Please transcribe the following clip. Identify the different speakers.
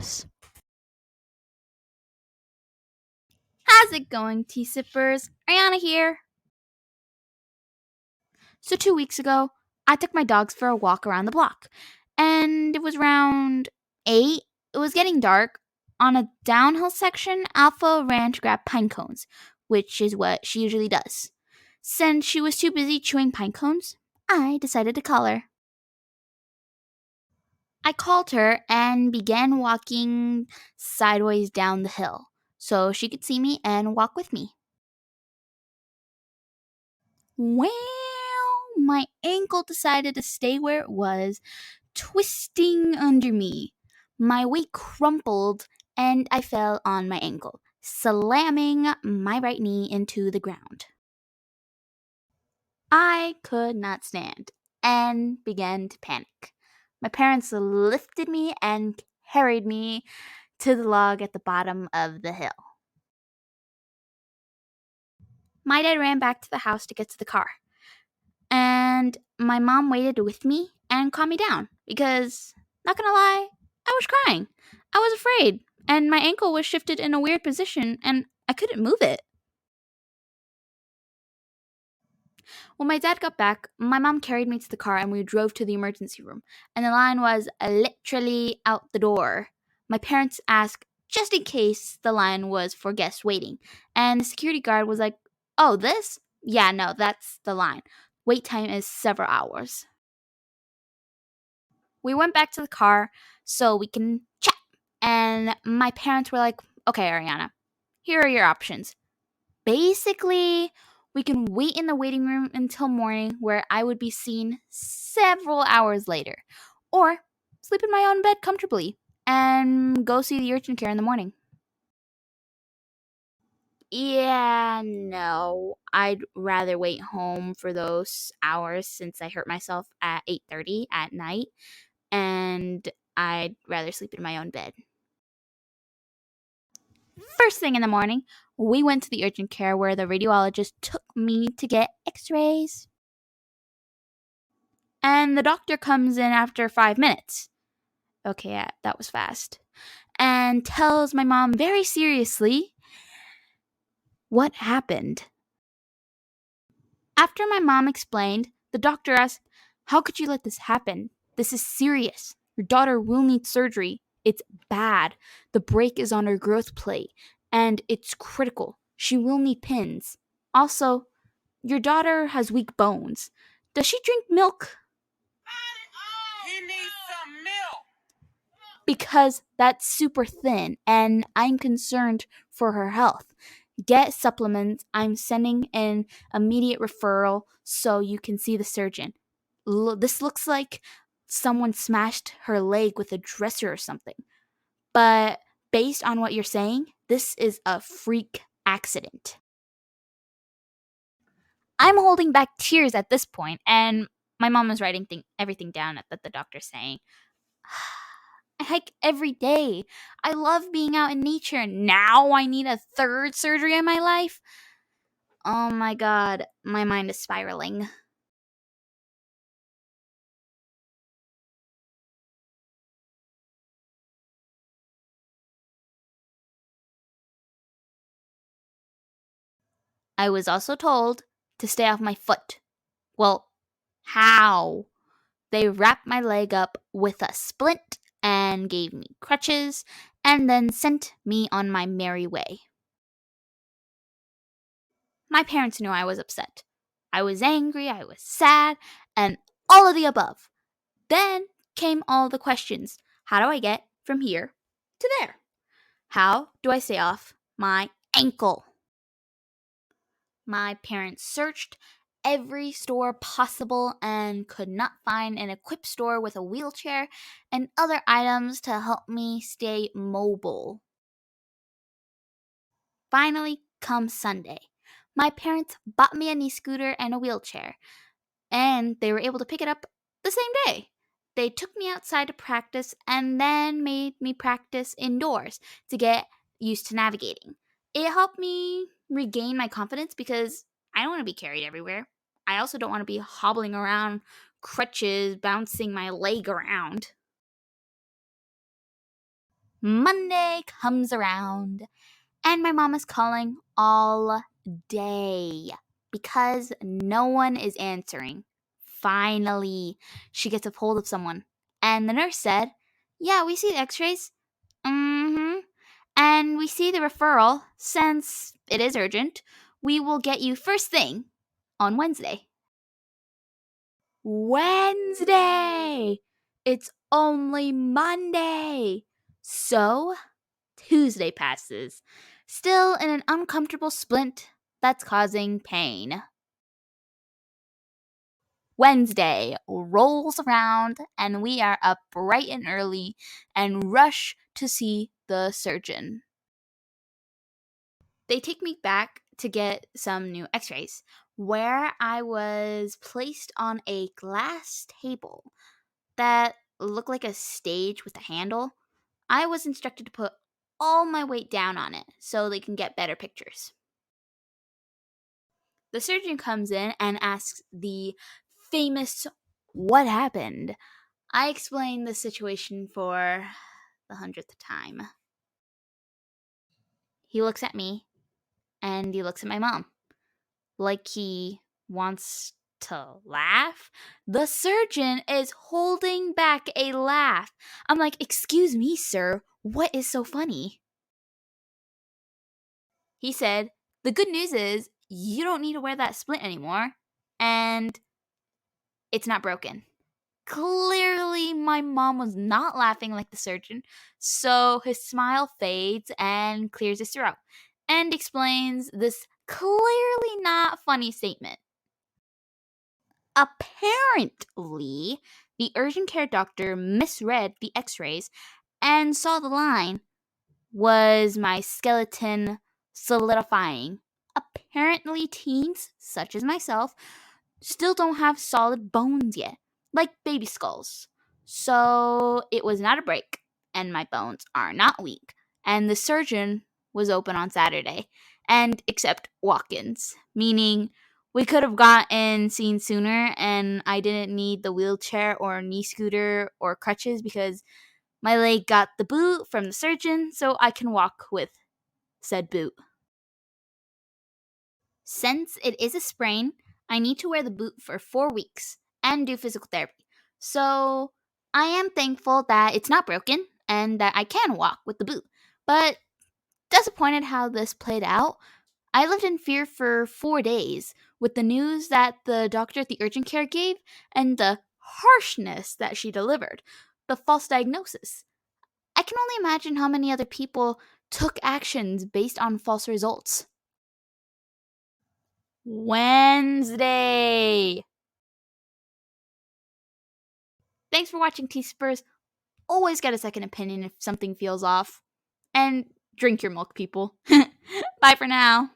Speaker 1: house. How's it going, tea sippers? Ariana here. So 2 weeks ago, I took my dogs for a walk around the block, and it was around 8. It was getting dark. On a downhill section, Alpha ran to grab pine cones, which is what she usually does. Since she was too busy chewing pine cones, I decided to call her. I called her and began walking sideways down the hill so she could see me and walk with me. Well, my ankle decided to stay where it was, twisting under me. My weight crumpled and I fell on my ankle, slamming my right knee into the ground. I could not stand and began to panic. My parents lifted me and carried me to the log at the bottom of the hill. My dad ran back to the house to get to the car. And my mom waited with me and calmed me down because, not gonna lie, I was crying. I was afraid, and my ankle was shifted in a weird position and I couldn't move it. When my dad got back, my mom carried me to the car and we drove to the emergency room, and the line was literally out the door. My parents asked just in case the line was for guests waiting, and the security guard was like, "Oh, this? Yeah, no, that's the line. Wait time is several hours." We went back to the car so we can chat, and my parents were like, "Okay, Ariana, here are your options. Basically, we can wait in the waiting room until morning where I would be seen several hours later, or sleep in my own bed comfortably and go see the urgent care in the morning." Yeah, no. I'd rather wait home for those hours since I hurt myself at 8:30 at night, and I'd rather sleep in my own bed. First thing in the morning, we went to the urgent care where the radiologist took me to get x-rays. And the doctor comes in after 5 minutes. Okay, yeah, that was fast. And tells my mom very seriously what happened. After my mom explained, the doctor asked, "How could you let this happen? This is serious. Your daughter will need surgery. It's bad. The break is on her growth plate, and it's critical. She will need pins. Also, your daughter has weak bones. Does she drink milk?"
Speaker 2: He needs some milk.
Speaker 1: "Because that's super thin, and I'm concerned for her health. Get supplements. I'm sending an immediate referral so you can see the surgeon. This looks like someone smashed her leg with a dresser or something. But based on what you're saying, this is a freak accident." I'm holding back tears at this point, and my mom is writing everything down that the doctor's saying. I hike every day. I love being out in nature. Now I need a third surgery in my life? Oh my god, my mind is spiraling. I was also told to stay off my foot. Well, how? They wrapped my leg up with a splint and gave me crutches and then sent me on my merry way. My parents knew I was upset. I was angry, I was sad, and all of the above. Then came all the questions. How do I get from here to there? How do I stay off my ankle? My parents searched every store possible and could not find an equipped store with a wheelchair and other items to help me stay mobile. Finally, come Sunday, my parents bought me a knee scooter and a wheelchair, and they were able to pick it up the same day. They took me outside to practice and then made me practice indoors to get used to navigating. It helped me regain my confidence because I don't want to be carried everywhere. I also don't want to be hobbling around crutches, bouncing my leg around. Monday comes around, and my mom is calling all day because no one is answering. Finally, she gets a hold of someone, and the nurse said, "Yeah, we see the x-rays. Mm-hmm. And we see the referral. Since it is urgent, we will get you first thing on Wednesday." Wednesday! It's only Monday! So, Tuesday passes, still in an uncomfortable splint that's causing pain. Wednesday rolls around, and we are up bright and early and rush to see the surgeon. They take me back to get some new x-rays, where I was placed on a glass table that looked like a stage with a handle. I was instructed to put all my weight down on it so they can get better pictures. The surgeon comes in and asks the famous "What happened?" I explain the situation for the 100th time. He looks at me and he looks at my mom like he wants to laugh. The surgeon is holding back a laugh. I'm like, "Excuse me, sir, what is so funny?" He said, "The good news is you don't need to wear that splint anymore, and it's not broken." Clearly, my mom was not laughing like the surgeon, so his smile fades and clears his throat and explains this clearly not funny statement. Apparently, the urgent care doctor misread the x-rays and saw the line was my skeleton solidifying. Apparently, teens, such as myself, still don't have solid bones yet, like baby skulls. So it was not a break, and my bones are not weak. And the surgeon was open on Saturday, and accept walk-ins, meaning we could have gotten seen sooner, and I didn't need the wheelchair or knee scooter or crutches because my leg got the boot from the surgeon, so I can walk with said boot. Since it is a sprain, I need to wear the boot for 4 weeks and do physical therapy. So I am thankful that it's not broken and that I can walk with the boot. But disappointed how this played out. I lived in fear for 4 days with the news that the doctor at the urgent care gave and the harshness that she delivered, the false diagnosis. I can only imagine how many other people took actions based on false results. Wednesday. Thanks for watching T-Spurs. Always get a second opinion if something feels off. And drink your milk, people. Bye for now.